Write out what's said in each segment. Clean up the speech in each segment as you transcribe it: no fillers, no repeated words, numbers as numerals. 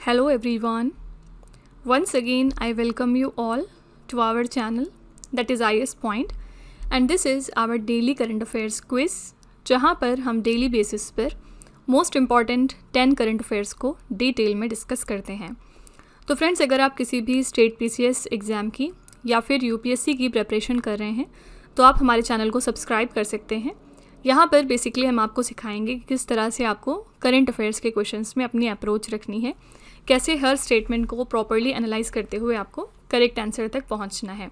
Hello everyone. Once again I welcome you all to our channel that is IS Point and this is our daily current affairs quiz जहाँ पर हम daily basis पर most important 10 current affairs को detail में discuss करते हैं। तो friends, अगर आप किसी भी स्टेट PCS एग्ज़ाम की या फिर UPSC की प्रिपरेशन कर रहे हैं तो आप हमारे चैनल को सब्सक्राइब कर सकते हैं। यहाँ पर बेसिकली हम आपको सिखाएंगे कि किस तरह से आपको करंट अफेयर्स के क्वेश्चंस में अपनी अप्रोच रखनी है, कैसे हर स्टेटमेंट को प्रॉपर्ली एनालाइज करते हुए आपको करेक्ट आंसर तक पहुँचना है।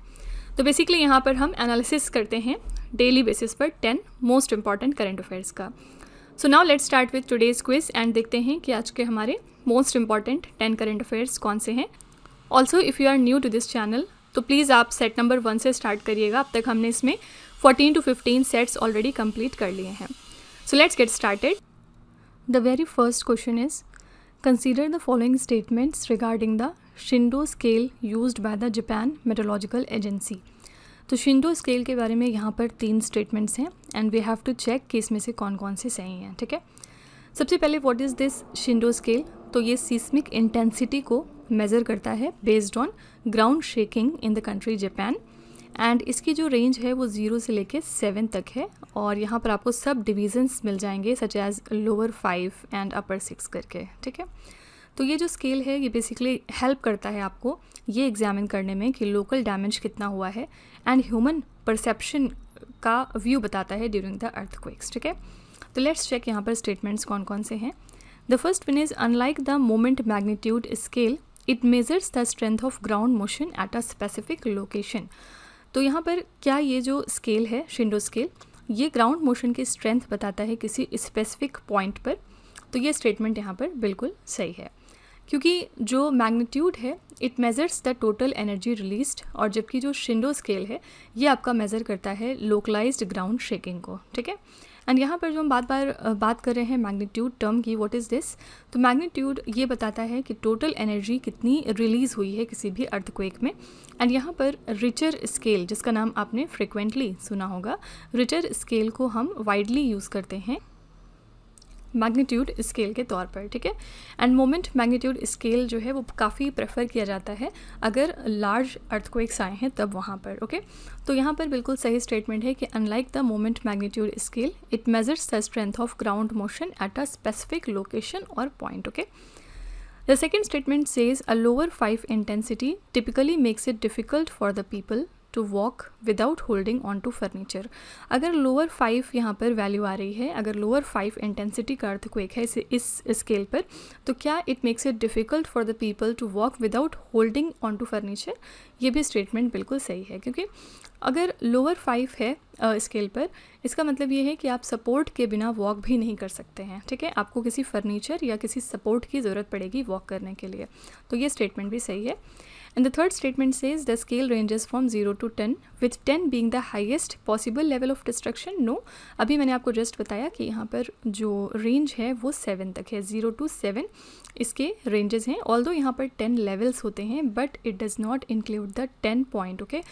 तो बेसिकली यहाँ पर हम एनालिसिस करते हैं डेली बेसिस पर 10 मोस्ट इंपॉर्टेंट करंट अफेयर्स का। So now let's start with today's quiz and देखते हैं कि आज के हमारे मोस्ट इंपॉर्टेंट 10 करंट अफेयर्स कौन से हैं। Also if you are new to this channel तो प्लीज़ आप सेट नंबर 1 से स्टार्ट करिएगा। अब तक हमने इसमें 14 to 15 सेट्स ऑलरेडी कंप्लीट कर लिए हैं। So let's get started. The very first question is consider the following statements regarding the Shindo scale used by the Japan meteorological agency. तो शिंडो स्केल के बारे में यहाँ पर 3 स्टेटमेंट्स हैं and we have to check कि इसमें से कौन कौन से सही हैं। ठीक है, सबसे पहले व्हाट इज़ दिस शिंडो स्केल। तो ये सीस्मिक इंटेंसिटी को मेज़र करता है based on ground shaking in the country Japan and इसकी जो रेंज है वो 0 से लेके 7 तक है और यहाँ पर आपको सब डिवीजन्स मिल जाएंगे such as lower 5 and upper 6 करके। ठीक है, तो ये जो स्केल है ये बेसिकली हेल्प करता है आपको ये एग्जामिन करने में कि लोकल डैमेज कितना हुआ है एंड ह्यूमन परसेप्शन का व्यू बताता है ड्यूरिंग द अर्थक्वेक्स। ठीक है, तो लेट्स चेक यहाँ पर स्टेटमेंट्स कौन कौन से हैं। The first one is unlike the moment magnitude scale it measures the strength of ground motion at a specific location. तो यहाँ पर क्या ये जो स्केल है शिंडो स्केल ये ग्राउंड मोशन की स्ट्रेंथ बताता है किसी स्पेसिफिक पॉइंट पर। तो ये स्टेटमेंट यहाँ पर बिल्कुल सही है क्योंकि जो मैग्नीट्यूड है it measures the total energy released और जबकि जो शिंडो स्केल है ये आपका मेज़र करता है लोकलाइज्ड ग्राउंड शेकिंग को। ठीक है, एंड यहाँ पर जो हम बात कर रहे हैं मैग्नीट्यूड टर्म की, व्हाट इज़ दिस। तो मैग्नीट्यूड ये बताता है कि टोटल एनर्जी कितनी रिलीज़ हुई है किसी भी अर्थक्वेक में। एंड यहाँ पर रिचर स्केल जिसका नाम आपने फ्रिक्वेंटली सुना होगा, रिचर स्केल को हम वाइडली यूज़ करते हैं मैग्नीट्यूड स्केल के तौर पर। ठीक है, एंड मोमेंट मैग्नीट्यूड स्केल जो है वो काफ़ी प्रेफर किया जाता है अगर लार्ज अर्थक्वेक्स आए हैं तब वहाँ पर। ओके, तो यहाँ पर बिल्कुल सही स्टेटमेंट है कि unlike the moment magnitude scale it measures the strength of ground motion at a specific location और point. Okay, the second statement says a lower 5 intensity typically makes it difficult for the people to walk without holding on to furniture. अगर lower 5 यहाँ पर value आ रही है, अगर lower 5 intensity का earthquake है इस स्केल पर, तो क्या it makes it difficult for the people to walk without holding on to furniture. ये भी स्टेटमेंट बिल्कुल सही है क्योंकि अगर लोअर 5 है स्केल पर इसका मतलब ये है कि आप सपोर्ट के बिना वॉक भी नहीं कर सकते हैं। ठीक है, आपको किसी फर्नीचर या किसी सपोर्ट की ज़रूरत पड़ेगी वॉक करने के लिए। तो ये स्टेटमेंट भी सही है। And the third statement says the scale ranges from 0 to 10 with 10 being the highest possible level of destruction. No, अभी मैंने आपको जस्ट बताया कि यहाँ पर जो रेंज है वो 7 तक है, 0 to 7 इसके रेंजेस हैं। ऑल्दो यहाँ पर 10 लेवल्स होते हैं but it does not include the 10 point. Okay,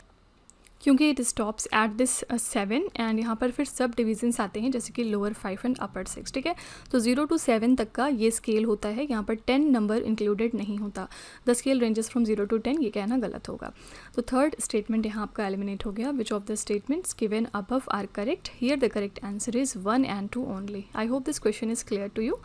क्योंकि it stops at this 7 and यहाँ पर फिर सब डिविजन्स आते हैं जैसे कि लोअर 5 एंड अपर 6। ठीक है, तो 0 to 7 तक का ये स्केल होता है, यहाँ पर 10 नंबर इंक्लूडेड नहीं होता। The scale ranges from 0 to 10 ये कहना गलत होगा। तो थर्ड स्टेटमेंट यहाँ आपका एलिमिनेट हो गया। Which of the statements given above are correct. Here the correct answer is 1 and 2 only. I hope this question is clear to you.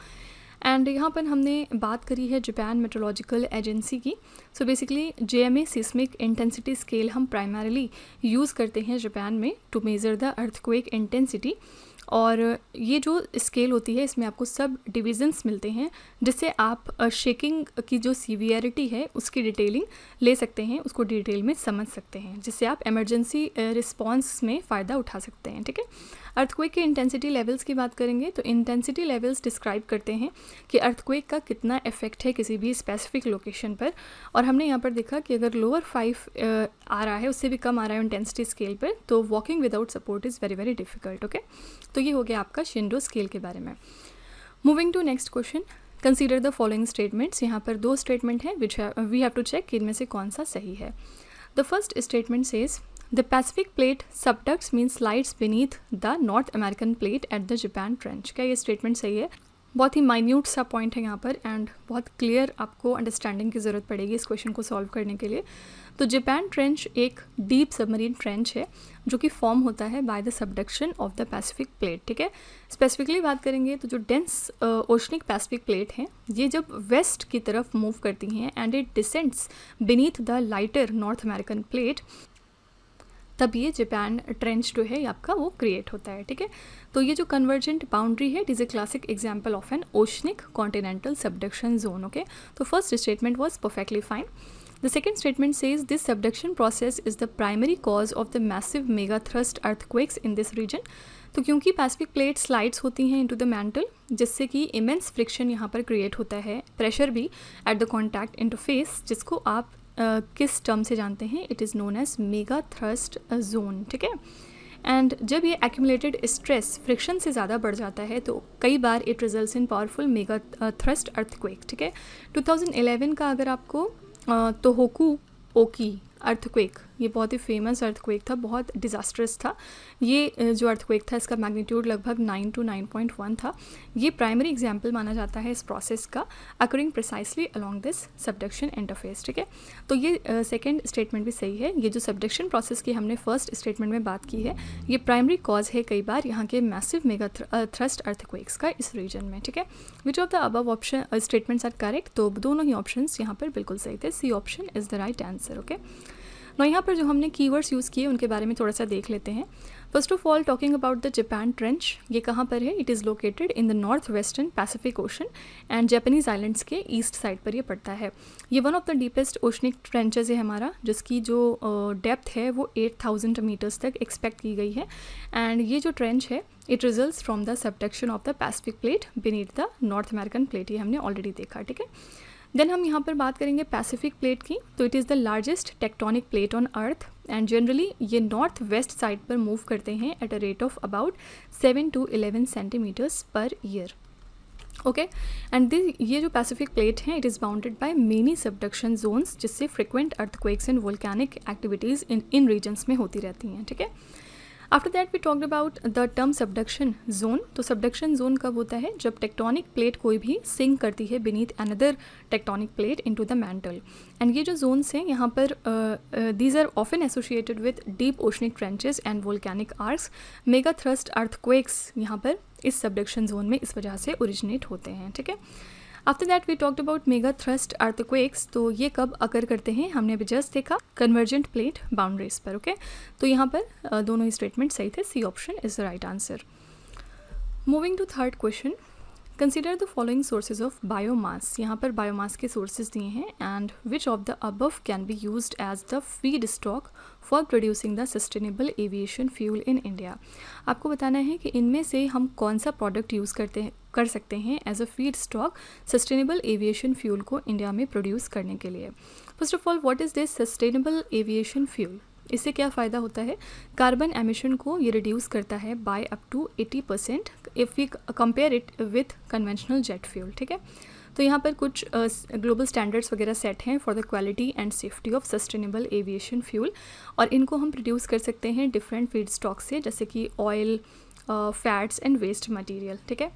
And यहाँ पर हमने बात करी है जापान मेट्रोलॉजिकल एजेंसी की। So basically JMA seismic intensity scale हम primarily use करते हैं जापान में to measure the earthquake intensity. और ये जो स्केल होती है इसमें आपको सब डिविजन्स मिलते हैं जिससे आप शेकिंग की जो सीवियरिटी है उसकी डिटेलिंग ले सकते हैं, उसको डिटेल में समझ सकते हैं, जिससे आप इमरजेंसी रिस्पॉन्स में फ़ायदा उठा सकते हैं। ठीक है, अर्थक्वेक के इंटेंसिटी लेवल्स की बात करेंगे तो इंटेंसिटी लेवल्स डिस्क्राइब करते हैं कि अर्थक्वेक का कितना इफेक्ट है किसी भी स्पेसिफिक लोकेशन पर। और हमने यहाँ पर देखा कि अगर लोअर 5 आ रहा है, उससे भी कम आ रहा है इंटेंसिटी स्केल पर, तो walking without support is very very difficult. Okay, तो ये हो गया आपका शिंडो स्केल के बारे में। Moving to next question, consider the following statements. यहाँ पर 2 स्टेटमेंट हैं which we have to check कि इनमें से कौन सा सही है। The first statement says the Pacific plate subducts mean slides beneath the North American plate at the Japan trench. क्या ये स्टेटमेंट सही है? बहुत ही माइन्यूट सा पॉइंट है यहाँ पर एंड बहुत क्लियर आपको अंडरस्टैंडिंग की ज़रूरत पड़ेगी इस क्वेश्चन को सॉल्व करने के लिए। तो जापान ट्रेंच एक डीप सबमरीन ट्रेंच है जो कि फॉर्म होता है by the subduction of the Pacific plate, ठीक है। स्पेसिफिकली बात करेंगे तो जो डेंस ओशनिक पैसिफिक प्लेट हैं ये जब वेस्ट की तरफ मूव करती हैं and it descends beneath the lighter north American plate, तब ये जापान ट्रेंच जो है आपका वो क्रिएट होता है, ठीक है। तो ये जो कन्वर्जेंट बाउंड्री है it is a classic example of an oceanic continental subduction zone, okay. तो first statement was perfectly fine. The second statement says this subduction process is the primary cause of the massive mega thrust earthquakes in this region। तो क्योंकि Pacific plate slides होती हैं into the mental जिससे कि immense friction यहाँ पर create होता है, प्रेशर भी एट द कॉन्टैक्ट इंटरफेस, जिसको आप किस टर्म से जानते हैं, it is known as mega thrust zone, ठीक है। एंड जब ये एक्यूमुलेटेड स्ट्रेस फ्रिक्शन से ज़्यादा बढ़ जाता है तो कई बार it results in powerful mega thrust earthquake, ठीक है। 2011 का अगर आपको तोहोकू ओकी अर्थक्वेक, ये बहुत ही फेमस अर्थक्वेक था, बहुत डिज़ास्ट्रस था। ये जो अर्थक्वेक था इसका मैग्नीट्यूड लगभग 9 to 9.1 था। ये प्राइमरी एग्जाम्पल माना जाता है इस प्रोसेस का occurring precisely along this subduction interface, ठीक है। तो ये सेकंड स्टेटमेंट भी सही है। ये जो सबडक्शन प्रोसेस की हमने फर्स्ट स्टेटमेंट में बात की है ये प्राइमरी कॉज है कई बार यहाँ के मैसिव मेगा थ्रस्ट अर्थक्वेक्स का इस रीजन में, ठीक है। Which of the above option statements are correct, तो दोनों ही ऑप्शन यहाँ पर बिल्कुल सही थे। C option is the right answer, okay. ना यहाँ पर जो हमने कीवर्ड्स यूज़ किए उनके बारे में थोड़ा सा देख लेते हैं। First of all talking about the Japan trench, ये कहाँ पर है, it is located in the north western Pacific ocean and Japanese islands के ईस्ट साइड पर ये पड़ता है। ये one of the deepest oceanic trenches है हमारा, जिसकी जो डेप्थ है वो 8000 मीटर्स तक एक्सपेक्ट की गई है। एंड ये जो ट्रेंच है it results from the subduction of the Pacific plate beneath the North American plate, ये हमने ऑलरेडी देखा, ठीक है। देन हम यहाँ पर बात करेंगे पैसिफिक प्लेट की, तो it is the largest tectonic plate on earth and generally ये नॉर्थ वेस्ट साइड पर मूव करते हैं at a rate of about 7 to 11 centimetres per year, okay. And ये जो पैसिफिक प्लेट है it is bounded by many subduction zones, जिससे frequent earthquakes and volcanic activities in regions में होती रहती हैं, ठीक है। After that we talked about the term subduction zone. तो सबडक्शन जोन कब होता है, जब टेक्टोनिक प्लेट कोई भी सिंक करती है beneath another tectonic plate into the mantle. And ये जो जोन्स हैं यहाँ पर these are often associated with deep oceanic trenches and volcanic arcs. Mega thrust earthquakes यहाँ पर इस सबडक्शन जोन में इस वजह से ओरिजिनेट होते हैं, ठीक है। After that we talked about mega thrust earthquakes, तो ये कब अकर करते हैं, हमने अभी जस्ट देखा कन्वर्जेंट प्लेट बाउंड्रीज पर, ओके। तो यहाँ पर दोनों ही स्टेटमेंट सही थे। C option is the right answer. Moving to third question, consider the following sources of biomass. यहाँ पर बायोमास के सोर्सेज दिए हैं and which of the above can be used as the feedstock for producing the sustainable aviation fuel in India. आपको बताना है कि इनमें से हम कौन सा प्रोडक्ट यूज़ कर सकते हैं as a feedstock sustainable aviation fuel को इंडिया में प्रोड्यूस करने के लिए। First of all what is this sustainable aviation fuel, इससे क्या फ़ायदा होता है, कार्बन एमिशन को ये रिड्यूस करता है by up to 80% if we compare it with conventional jet fuel, ठीक है। तो यहाँ पर कुछ ग्लोबल स्टैंडर्ड्स वगैरह सेट हैं for the quality and safety of sustainable aviation fuel, और इनको हम प्रोड्यूस कर सकते हैं डिफरेंट फीड स्टॉक से, जैसे कि oil, fats and waste material, ठीक है।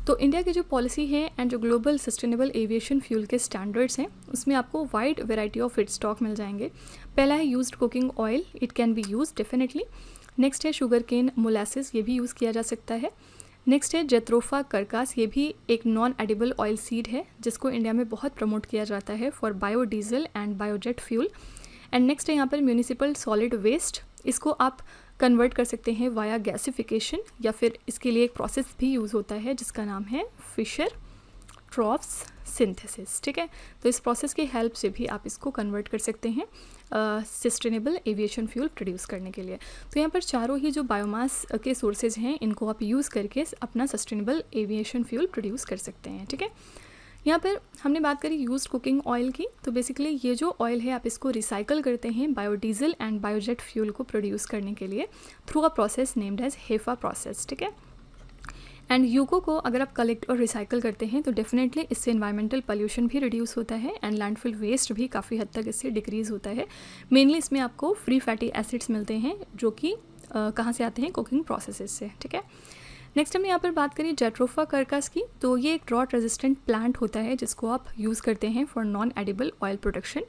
तो इंडिया की जो पॉलिसी है एंड जो ग्लोबल सस्टेनेबल एविएशन फ्यूल के स्टैंडर्ड्स हैं उसमें आपको wide variety of feed stock मिल जाएंगे। पहला है used cooking oil, it can be use definitely. Next है शुगर केन मोलासिस, ये भी यूज़ किया जा सकता है। नेक्स्ट है जेट्रोफा करकास, ये भी एक नॉन एडिबल ऑयल सीड है जिसको इंडिया में बहुत प्रमोट किया जाता है for biodiesel and biojet fuel. And next है यहाँ पर म्यूनिसिपल सॉलिड वेस्ट, इसको आप कन्वर्ट कर सकते हैं वाया गैसिफिकेशन, या फिर इसके लिए एक प्रोसेस भी यूज़ होता है जिसका नाम है फिशर ट्रॉफ्स सिंथेसिस, ठीक है। तो इस प्रोसेस की हेल्प से भी आप इसको कन्वर्ट कर सकते हैं सस्टेनेबल एविएशन फ्यूल प्रोड्यूस करने के लिए। तो यहाँ पर चारों ही जो बायोमास के सोर्सेज हैं इनको आप यूज़ करके अपना सस्टेनेबल एविएशन फ्यूल प्रोड्यूस कर सकते हैं, ठीक है। यहाँ पर हमने बात करी यूज्ड कुकिंग ऑयल की, तो बेसिकली ये जो ऑयल है आप इसको रिसाइकल करते हैं बायोडीजल एंड बायोजेट फ्यूल को प्रोड्यूस करने के लिए through a process named as HEFA process, ठीक है। एंड यूको को अगर आप कलेक्ट और रिसाइकल करते हैं तो डेफिनेटली इससे इन्वायरमेंटल पोल्यूशन भी रिड्यूस होता है एंड लैंडफिल वेस्ट भी काफ़ी हद तक इससे डिक्रीज़ होता है। मेनली इसमें आपको फ्री फैटी एसिड्स मिलते हैं जो कि कहाँ से आते हैं, कुकिंग प्रोसेसेस से, ठीक है। नेक्स्ट हम यहाँ पर बात करें जैट्रोफा कर्कस की, तो ये एक ड्रॉट रेजिस्टेंट प्लांट होता है जिसको आप यूज़ करते हैं for non edible oil production,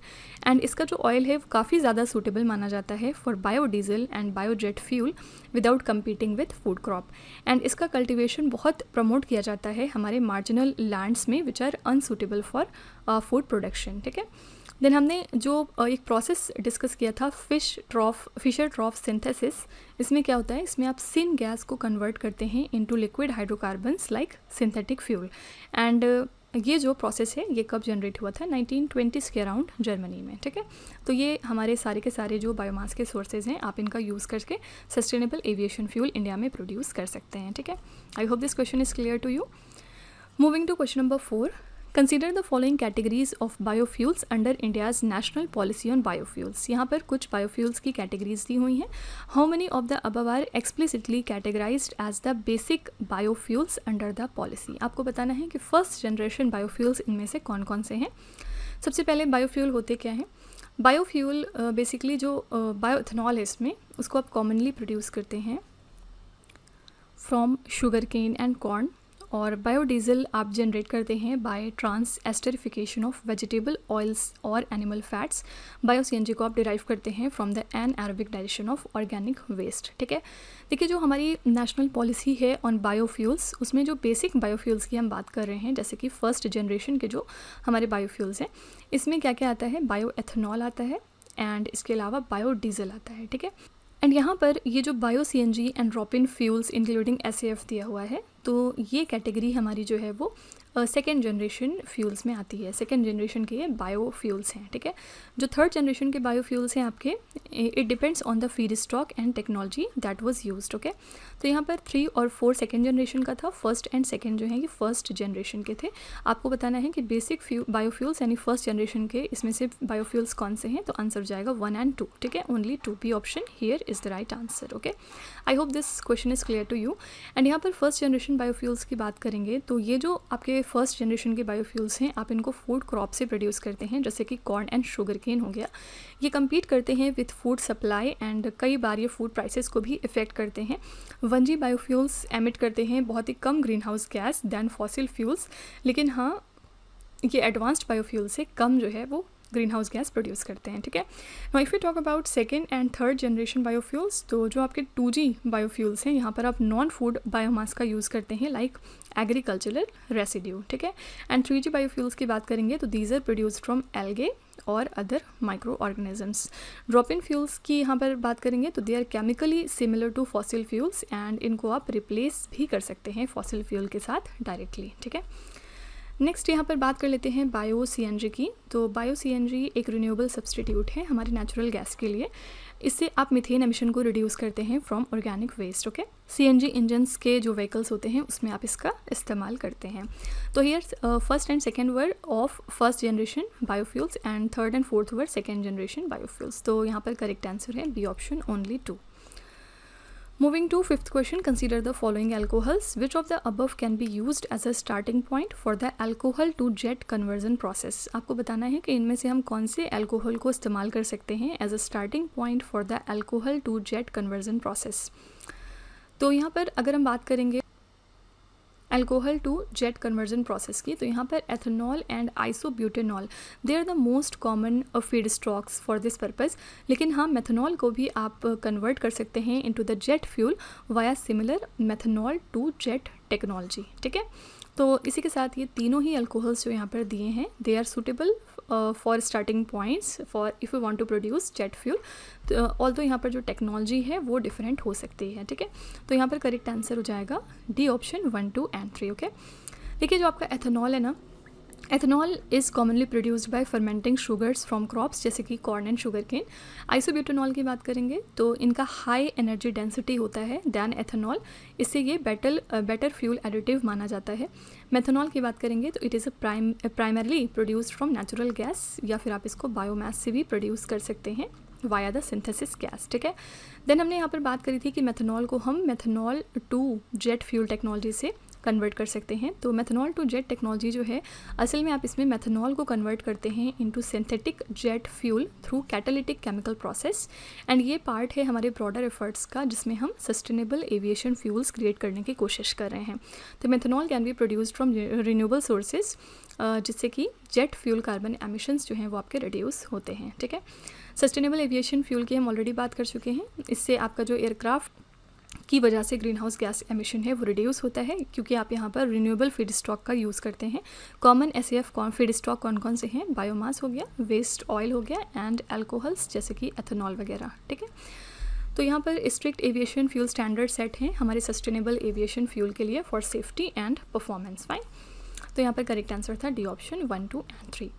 and इसका जो ऑयल है वो काफ़ी ज़्यादा सूटेबल माना जाता है for biodiesel and biojet fuel without competing with food crop, and इसका कल्टिवेशन बहुत प्रमोट किया जाता है हमारे मार्जिनल लैंड्स में which are unsuitable for food production. ठीक है, देन हमने जो एक प्रोसेस डिस्कस किया था फिशर ट्रॉफ सिंथेसिस, इसमें क्या होता है, इसमें आप सिन गैस को कन्वर्ट करते हैं into liquid hydrocarbons like synthetic fuel, and ये जो प्रोसेस है ये कब जनरेट हुआ था, 1920s के अराउंड जर्मनी में। ठीक है, तो ये हमारे सारे के सारे जो बायोमास के सोर्सेज हैं आप इनका यूज़ करके सस्टेनेबल एविएशन फ्यूल इंडिया में प्रोड्यूस कर सकते हैं। ठीक है, I hope this question is clear to you. Moving to question number 4, consider the following categories of biofuels under India's national policy on biofuels. यहाँ पर कुछ बायोफ्यूल्स की कैटेगरीज दी हुई हैं। How many of the above are explicitly categorised as the basic biofuels under the policy. आपको बताना है कि फर्स्ट जनरेशन बायोफ्यूल्स इनमें से कौन कौन से हैं। सबसे पहले बायोफ्यूल होते क्या हैं। बायोफ्यूल बेसिकली जो बायोइथेनॉल है इसमें, उसको आप कॉमनली प्रोड्यूस करते हैं from sugarcane and corn, और बायोडीज़ल आप जनरेट करते हैं by transesterification of vegetable oils और एनिमल फैट्स। बायो सीएनजी को आप डिराइव करते हैं from the anaerobic digestion of organic waste. ठीक है, देखिए जो हमारी नेशनल पॉलिसी है ऑन बायोफ्यूल्स, उसमें जो बेसिक बायोफ्यूल्स की हम बात कर रहे हैं, जैसे कि फर्स्ट जनरेशन के जो हमारे बायोफ्यूल्स हैं, इसमें क्या क्या आता है, बायो एथेनॉल आता है, एंड इसके अलावा बायोडीज़ल आता है। ठीक है, एंड यहाँ पर ये जो bio CNG and drop-in fuels including SAF दिया हुआ है, तो ये कैटेगरी हमारी जो है वो सेकेंड जनरेशन फ्यूल्स में आती है। सेकेंड जनरेशन के ये बायो फ्यूल्स हैं। ठीक है, जो थर्ड जनरेशन के बायो फ्यूल्स हैं आपके, it depends on the feed stock and technology that was used. Okay, तो यहाँ पर 3 और 4 सेकेंड जनरेशन का था, फर्स्ट एंड सेकेंड जो है ये फर्स्ट जनरेशन के थे। आपको बताना है कि बेसिक बायोफ्यूल्स यानी फर्स्ट जनरेशन के इसमें से बायोफ्यूल्स कौन से हैं, तो आंसर जाएगा 1 and 2। ठीक है, only 2 B option here is the right answer. Okay, I hope this question is clear to you. And यहाँ पर फर्स्ट जनरेशन बायोफ्यूल्स की बात करेंगे, तो ये जो आपके फर्स्ट जनरेशन के बायोफ्यूल्स हैं, आप इनको फूड क्रॉप से प्रोड्यूस करते हैं, जैसे कि कॉर्न एंड शुगर केन हो गया। ये कम्पीट करते हैं विथ फूड सप्लाई, एंड कई बार ये फूड प्राइसेस को भी इफेक्ट करते हैं। 1G बायोफ्यूल्स एमिट करते हैं बहुत ही कम greenhouse gas than fossil fuels, लेकिन हाँ ये एडवांस्ड बायोफ्यूल से कम जो है वो ग्रीन हाउस गैस प्रोड्यूस करते हैं। ठीक है, now if you talk about second and third generation biofuels, तो जो आपके 2G बायोफ्यूल्स हैं, यहाँ पर आप नॉन फूड बायोमास का यूज़ करते हैं लाइक एग्रीकल्चरल रेसिड्यू। ठीक है, एंड 3G बायोफ्यूल्स की बात करेंगे तो these are produced from algae और other microorganisms. Drop in fuels की यहाँ पर बात करेंगे तो they are chemically similar to fossil fuels, and इनको आप रिप्लेस भी कर सकते हैं फॉसिल फ्यूल के साथ डायरेक्टली। ठीक है, नेक्स्ट यहाँ पर बात कर लेते हैं बायो सीएनजी की। तो बायो सीएनजी एक रिन्यूएबल सब्सटीट्यूट है हमारी नेचुरल गैस के लिए। इससे आप मीथेन एमिशन को रिड्यूस करते हैं from organic waste. Okay, CNG engines के जो व्हीकल्स होते हैं उसमें आप इसका इस्तेमाल करते हैं। तो here first and second were of first generation biofuels, and third and fourth were second generation biofuels. तो यहाँ पर करेक्ट आंसर है B option, only 2। Moving to fifth question, consider the following alcohols. Which of the above can be used as a starting point for the alcohol to jet conversion process? आपको बताना है कि इनमें से हम कौन से अल्कोहल को इस्तेमाल कर सकते हैं as a starting point for the alcohol to jet conversion process. तो यहाँ पर अगर हम बात करेंगे alcohol to jet conversion process की, तो यहाँ पर ethanol and isobutanol they are the most common feedstocks for this purpose. लेकिन हाँ, मेथनॉल को भी आप कन्वर्ट कर सकते हैं into the jet fuel via similar methanol to jet technology. ठीक है, तो इसी के साथ ये तीनों ही अल्कोहल्स जो यहाँ पर दिए हैं they are suitable for starting points for if you want to produce jet fuel. Although यहाँ पर जो टेक्नोलॉजी है वो डिफरेंट हो सकती है। ठीक है, तो यहाँ पर करेक्ट आंसर हो जाएगा डी ऑप्शन 1, 2 and 3। ओके, देखिए जो आपका एथेनॉल है ना, ethanol is commonly produced by fermenting sugars from crops जैसे कि corn and sugarcane. Isobutanol की बात करेंगे तो इनका हाई एनर्जी डेंसिटी होता है दैन एथेनॉल, इससे ये बेटर फ्यूल एडिटिव माना जाता है। मेथनॉल की बात करेंगे तो it is primarily produced from natural gas, या फिर आप इसको बायोमास से भी प्रोड्यूस कर सकते हैं वाया द सिंथेसिस गैस। ठीक है, देन हमने यहाँ पर बात करी थी कि मेथनॉल को हम methanol to jet fuel technology से कन्वर्ट कर सकते हैं। तो मेथनॉल टू जेट टेक्नोलॉजी जो है, असल में आप इसमें मेथनॉल को कन्वर्ट करते हैं into synthetic jet fuel through catalytic chemical process, and ये पार्ट है हमारे ब्रॉडर एफर्ट्स का जिसमें हम सस्टेनेबल एविएशन फ्यूल्स क्रिएट करने की कोशिश कर रहे हैं। तो methanol can be produced from renewable sources, जिससे कि जेट फ्यूल कार्बन एमिशंस जो हैं वो आपके रिड्यूस होते हैं। ठीक है, सस्टेनेबल एविएशन फ्यूल की हम ऑलरेडी बात कर चुके हैं। इससे आपका जो एयरक्राफ्ट की वजह से ग्रीन हाउस गैस एमिशन है वो रिड्यूस होता है, क्योंकि आप यहाँ पर रिन्यूएबल फीड स्टॉक का यूज़ करते हैं। कॉमन SAF फीड स्टॉक कौन कौन से हैं? बायोमास हो गया, वेस्ट ऑयल हो गया, एंड अल्कोहल्स जैसे कि एथेनॉल वगैरह। ठीक है, तो यहाँ पर strict aviation fuel standard set हैं हमारे सस्टेनेबल एविएशन फ्यूल के लिए for safety and performance. Fine, तो यहाँ पर करेक्ट आंसर था डी ऑप्शन 1, 2 एंड 3।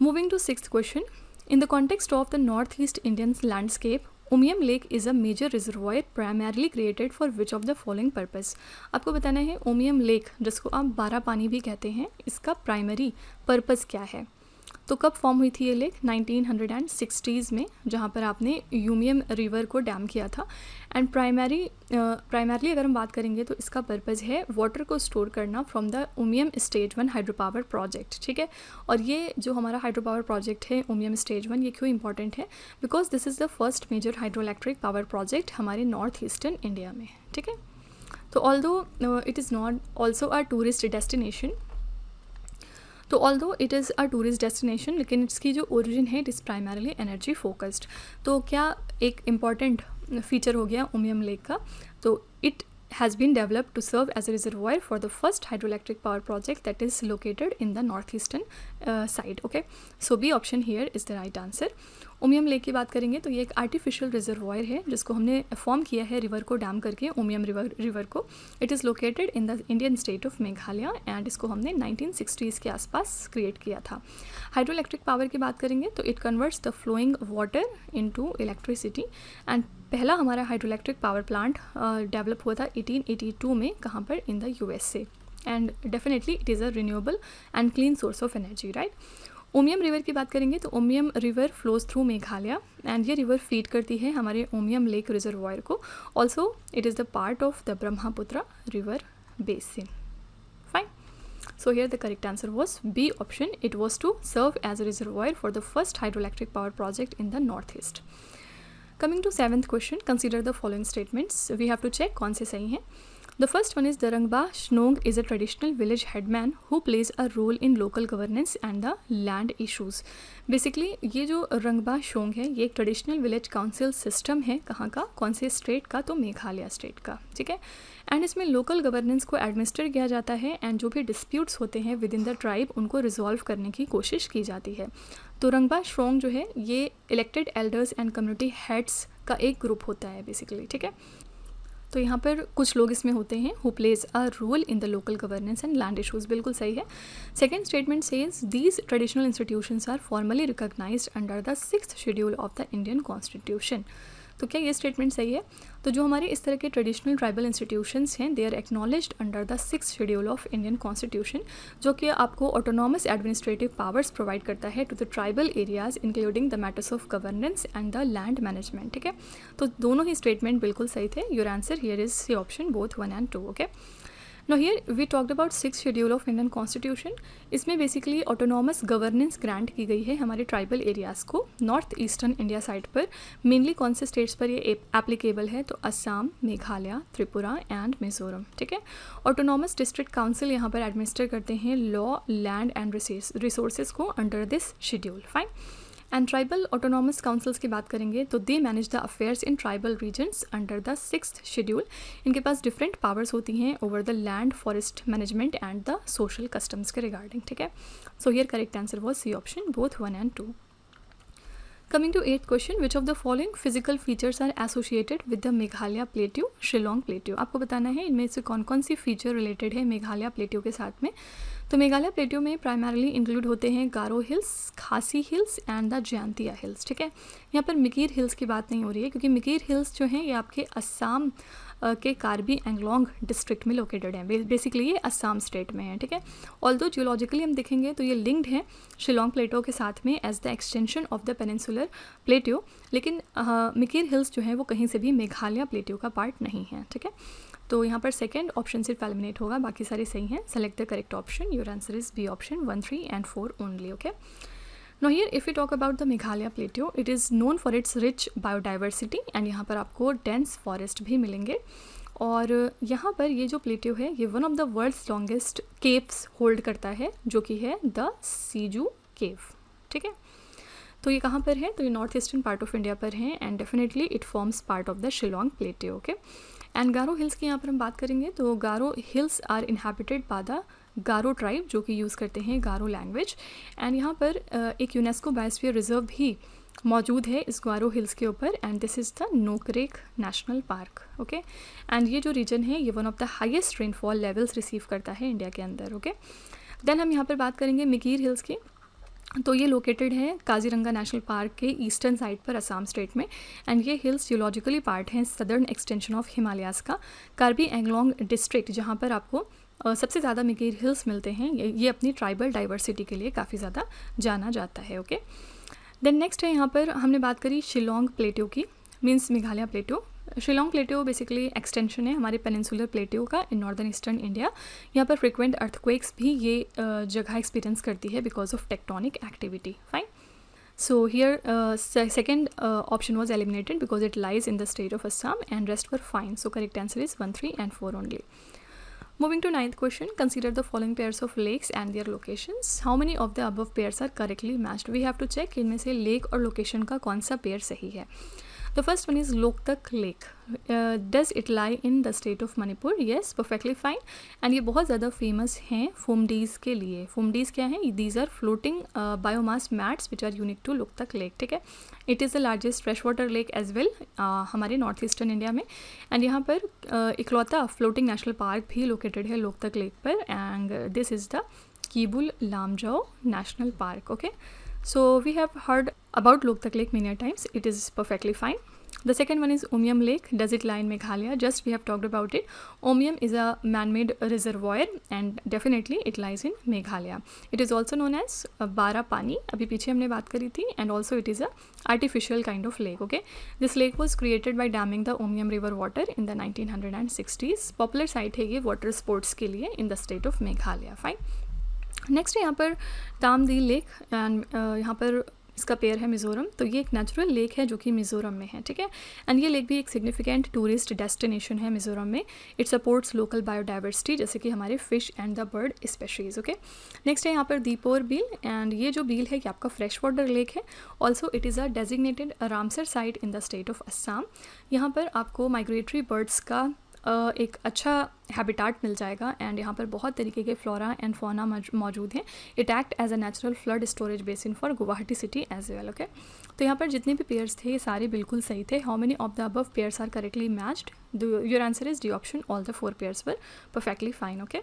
Moving to 6th question, in the context of the north east Indian landscape, Umiam lake is a major reservoir primarily created for which of the following purpose. आपको बताना है Umiam lake, जिसको आप 12 पानी भी कहते हैं, इसका प्राइमरी पर्पस क्या है। तो कब फॉर्म हुई थी ये लेक? 1960s में, जहाँ पर आपने यूमियम रिवर को डैम किया था। एंड प्राइमरली अगर हम बात करेंगे तो इसका पर्पज़ है वाटर को स्टोर करना from the Umiam stage 1 hydro power project. ठीक है, और ये जो हमारा हाइड्रो पावर प्रोजेक्ट है उमियम स्टेज 1, ये क्यों इंपॉर्टेंट है? Because this is the first major hydroelectric power project हमारे नॉर्थ ईस्टर्न इंडिया में। ठीक है, तो although it is not also a tourist destination, तो although it is a tourist destination, लेकिन इसकी जो ओरिजिन है it is primarily energy focused. तो क्या एक इम्पॉर्टेंट फीचर हो गया उमियम लेक का? तो it has been developed to serve as a reservoir for the first hydroelectric power project that is located in the northeastern side. Okay, so B option here is the right answer. Umiam lake की बात करेंगे तो ये एक artificial reservoir है जिसको हमने form किया है रिवर को डैम करके, उमियम रिवर को। It is located in the Indian state of Meghalaya, and इसको हमने 1960s के आसपास क्रिएट किया था। हाइड्रो इलेक्ट्रिक पावर की बात करेंगे तो it converts the flowing water into electricity, and पहला हमारा hydro electric power plant develop हुआ था 1882 में, कहाँ पर? In the USA, and definitely it is a renewable and clean source of energy, right. Umiam river की बात करेंगे तो Umiam river flows through Meghalaya, and ये रिवर फीड करती है हमारे उमियम लेक रिजर्वायर को। Also it is the part of the Brahmaputra river basin. Fine, so here the correct answer was B option. It was to serve as a reservoir for the first hydroelectric power project in the northeast. Coming to 7th question, consider the following statements. We have to check कौन से सही हैं। The first one is Darangba Shnong is a traditional village headman who plays a role in local governance and the land issues. Basically ये जो रंगबा शोंग है ये एक ट्रेडिशनल विलेज काउंसिल सिस्टम है, कहाँ का? कौन से स्टेट का? तो मेघालय स्टेट का। ठीक है, एंड इसमें लोकल गवर्नेंस को एडमिनिस्टर किया जाता है, एंड जो भी डिस्प्यूट्स होते हैं विद इन द ट्राइब उनको रिजॉल्व करने की कोशिश की जाती है। तो रंगबा शोंग जो है ये elected elders and community heads का एक ग्रुप होता है बेसिकली। ठीक है, तो यहाँ पर कुछ लोग इसमें होते हैं who plays a role in the local governance and land issues. बिल्कुल सही है। Second statement says these traditional institutions are formally recognised under the 6th schedule of the Indian constitution. तो क्या ये स्टेटमेंट सही है? तो जो हमारे इस तरह के ट्रेडिशनल ट्राइबल इंस्टीट्यूशंस हैं they are acknowledged under the 6th schedule of Indian constitution, जो कि आपको ऑटोनॉमस एडमिनिस्ट्रेटिव पावर्स प्रोवाइड करता है to the tribal areas including the matters of governance and the land management. ठीक है, तो दोनों ही स्टेटमेंट बिल्कुल सही थे। Your answer here is C option both 1 and 2। Okay, no here we talked about 6th schedule of Indian constitution. इसमें basically autonomous governance grant की गई है हमारे ट्राइबल एरियाज़ को नॉर्थ ईस्टर्न इंडिया साइड पर। मेनली कौन से स्टेट्स पर ये एप्लीकेबल है? तो असम, मेघालय, त्रिपुरा एंड मिजोरम। ठीक है, ऑटोनॉमस डिस्ट्रिक्ट काउंसिल यहाँ पर एडमिनिस्टर करते हैं लॉ, लैंड एंड रिसोर्सेज को under this schedule. Fine, and tribal autonomous councils की बात करेंगे तो they manage the affairs in tribal regions under the 6th schedule. इनके पास डिफरेंट पावर्स होती हैं over the land, forest management and the social customs के रिगार्डिंग। ठीक है, so here correct answer was C option both 1 and 2। Coming to 8th question, which of the following physical features are associated with the Meghalaya Plateau, Shillong Plateau? आपको बताना है इनमें से कौन कौन सी फीचर रिलेटेड है मेघालय प्लेट्यू के साथ में। तो मेघालय प्लेट्यू में प्राइमरली इंक्लूड होते हैं गारो हिल्स, खासी hills and the Jaintia hills. ठीक है, यहाँ पर मिकीर हिल्स की बात नहीं हो रही है क्योंकि मिकीर हिल्स जो हैं ये आपके असम के कार्बी एंगलोंग डिस्ट्रिक्ट में लोकेटेड हैं। बेसिकली ये असम स्टेट में है। ठीक है, ऑल्दो जियोलॉजिकली हम देखेंगे तो ये लिंक्ड है शिलोंग प्लेटो के साथ में as the extension of the peninsular plateau, लेकिन मिकीर हिल्स जो है वो कहीं से भी मेघालय प्लेट्यू का पार्ट नहीं है। ठीक है, तो यहाँ पर सेकेंड ऑप्शन सिर्फ एलिमिनेट होगा, बाकी सारे सही हैं. Select the correct option. Your answer is B option 1, 3 and 4 only. Okay. Now here if we talk about the Meghalaya plateau, it is known for its rich biodiversity and यहाँ पर आपको dense forest भी मिलेंगे. और यहाँ पर ये जो प्लेट्यू है ये one of the world's longest caves hold करता है, जो कि है द सीजू केव. ठीक है. तो ये कहाँ पर है? तो ये north eastern part of India पर है and definitely it forms part of the Shillong plateau. Okay. And Garo hills की यहाँ पर हम बात करेंगे तो Garo hills are inhabited by the Garo tribe, जो कि यूज़ करते हैं गारो लैंग्वेज. एंड यहाँ पर एक यूनेस्को बायोस्फीयर रिजर्व भी मौजूद है इस गारो हिल्स के ऊपर and this is the Nokrek national park. Okay. And ये जो रीजन है ये one of the highest rainfall levels receive करता है इंडिया के अंदर. ओके. देन हम यहाँ पर बात करेंगे मिकीर हिल्स की. तो ये लोकेटेड है काजीरंगा नेशनल पार्क के ईस्टर्न साइड पर असम स्टेट में एंड ये हिल्स जियोलॉजिकली पार्ट हैं सदर्न एक्सटेंशन ऑफ हिमालयाज़ का. कार्बी एंगलोंग डिस्ट्रिक्ट जहाँ पर आपको सबसे ज़्यादा मिकीर हिल्स मिलते हैं, ये अपनी ट्राइबल डाइवर्सिटी के लिए काफ़ी ज़्यादा जाना जाता है. ओके. देन नेक्स्ट है यहाँ पर हमने बात करी शिलोंग प्लेट्यू की, means Meghalaya plateau. Shillong plateau basically extension है हमारे पेनिनसुलर प्लेट्यू का इन नॉर्दर्न ईस्टर्न इंडिया. यहाँ पर फ्रिक्वेंट अर्थक्वेक्स भी ये जगह एक्सपीरियंस करती है because of tectonic activity. Fine. So here second option was eliminated because it lies in the state of Assam and rest were fine. So correct answer is 1, 3 and 4 only. Moving to 9th question, consider the following pairs of lakes and their locations. How many of the above pairs are correctly matched? We have to check इनमें से lake और location का कौन सा pair सही है. The first one is Loktak Lake. Does it lie in the state of Manipur? Yes, perfectly fine. And ये बहुत ज़्यादा फेमस हैं फुमडीज के लिए. फुमडीज क्या हैं? These are floating biomass mats which are unique to Loktak Lake. ठीक है. It is the largest freshwater lake as well हमारे नॉर्थ ईस्टर्न इंडिया में. एंड यहाँ पर इकलौता फ्लोटिंग नेशनल पार्क भी लोकेटेड है लोकतक लेक पर and this is the Keibul Lamjao national park. Okay. So we have heard about Loktak Lake many times. It is perfectly fine. The second one is Omyam Lake. Does it lie in Meghalaya? Just we have talked about it. Omyam is a man-made reservoir and definitely it lies in Meghalaya. It is also known as Bara Pani. अभी पीछे हमने बात करी थी and also it is a artificial kind of lake. Okay. This lake was created by damming the Omyam River water in the 1960s. Popular site है ये water sports के लिए in the state of Meghalaya. Fine. Next है यहाँ पर तामदी lake and यहाँ पर इसका पेयर है मिज़ोरम. तो ये एक नेचुरल लेक है जो कि मिज़ोरम में है. ठीक है. एंड ये लेक भी एक सिग्निफिकेंट टूरिस्ट डेस्टिनेशन है मिज़ोरम में. इट सपोर्ट्स लोकल बायोडाइवर्सिटी जैसे कि हमारे fish and the bird species. Okay. Next है यहाँ पर दीपोर बील एंड ये जो बील है ये आपका फ्रेश वाटर लेक है. Also it is a designated Ramsar site in the state of Assam. यहाँ पर आपको माइग्रेटरी बर्ड्स का एक अच्छा हैबिटाट मिल जाएगा एंड यहाँ पर बहुत तरीके के फ्लोरा एंड फौना मौजूद हैं. It act as a natural flood storage basin for Guwahati city as well. Okay. तो यहाँ पर जितने भी पेयर्स थे ये सारे बिल्कुल सही थे. How many of the above pairs are correctly matched? Your answer is D option. All the 4 pairs were perfectly fine. Okay.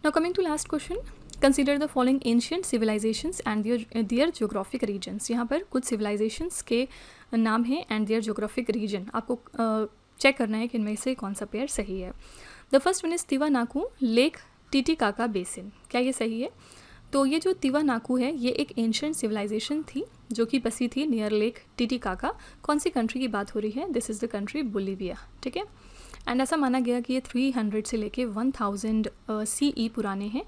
Now coming to last question, consider the following ancient civilisations and their geographic regions. यहाँ पर कुछ civilisations के नाम हैं and their geographic region. आपको check करना है कि इनमें से कौन सा पेयर सही है. The first one is Tiwanaku Lake Titicaca basin. क्या ये सही है? तो ये जो तिवानाकू है ये एक एंशिएंट सिविलाइजेशन थी जो कि बसी थी नियर लेक टिटिकाका. कौन सी कंट्री की बात हो रही है? This is the country Bolivia. ठीक है. एंड ऐसा माना गया कि ये 300 से लेके 1000 CE पुराने हैं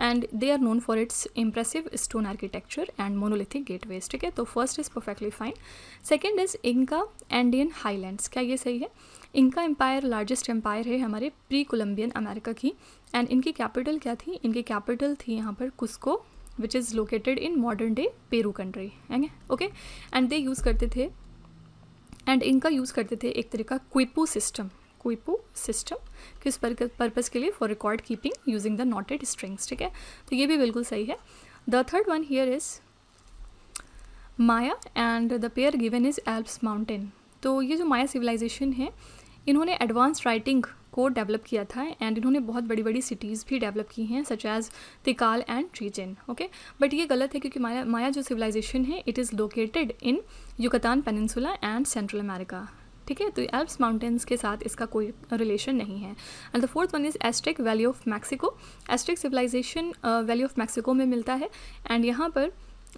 and they are known for its impressive stone architecture and monolithic gateways. ठीक है. तो first is perfectly fine. Second is Inca Andean highlands. क्या ये सही है? इंका एम्पायर लार्जेस्ट एम्पायर है हमारे प्री कोलम्बियन अमेरिका की एंड इनकी कैपिटल क्या थी? इनकी कैपिटल थी यहाँ पर कुस्को which is located in modern day Peru country. है ओके. एंड दे यूज़ करते थे एंड इनका यूज़ करते थे एक तरह का क्विपू सिस्टम किस पर्पज़ के लिए? For record keeping using the noted strings. ठीक है. तो ये भी बिल्कुल सही है. The third one here is Maya and the pair given is Alps mountain. तो ये जो माया सिविलाइजेशन है इन्होंने एडवांस राइटिंग को डेवलप किया था एंड इन्होंने बहुत बड़ी बड़ी सिटीज़ भी डेवलप की हैं सच एज तिकाल एंड ट्रीजेन. ओके. बट ये गलत है क्योंकि माया जो सिविलाइजेशन है it is located in Yucatan peninsula and Central America. ठीक है. तो एल्प्स माउंटेन्स के साथ इसका कोई रिलेशन नहीं है. And the fourth one is Aztec Valley of Mexico. Aztec civilisation Valley of Mexico में मिलता है एंड यहाँ पर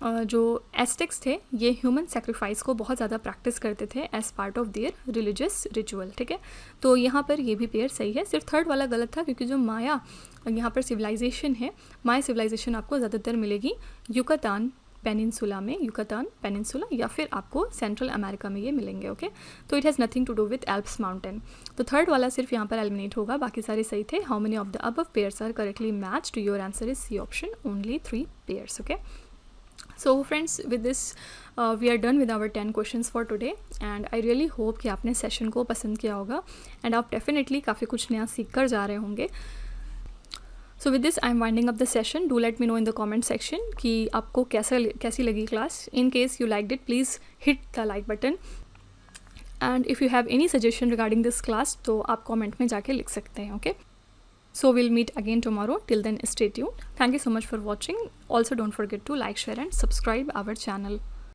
जो एस्टेक्स थे ये ह्यूमन सेक्रीफाइस को बहुत ज़्यादा प्रैक्टिस करते थे as part of their religious ritual, ठीक है। तो यहाँ पर ये भी पेयर सही है, सिर्फ थर्ड वाला गलत था क्योंकि जो माया यहाँ पर सिविलाइजेशन है, माया सिविलाइजेशन आपको ज़्यादातर मिलेगी युकातान पेनिनसुला में, युकातान पेनिनसुला, या फिर आपको सेंट्रल अमेरिका में ये मिलेंगे, ओके। तो it has nothing to do with Alps mountain. तो थर्ड वाला सिर्फ यहाँ पर एलिमिनेट होगा, बाकी सारे सही थे। How many of the above pairs are correctly matched, your answer is C option, only 3 pairs, okay. So friends, with this we are done with our 10 questions for today and I really hope कि आपने session को पसंद किया होगा and आप definitely काफ़ी कुछ नया सीख कर जा रहे होंगे। So with this I am winding up the session. Do let me know in the comment section कि आपको कैसी लगी class. In case you liked it, please hit the like button. And if you have any suggestion regarding this class, तो आप comment में जाके लिख सकते हैं, okay? So we'll meet again tomorrow. Till then, stay tuned. Thank you so much for watching. Also, don't forget to like, share and subscribe our channel.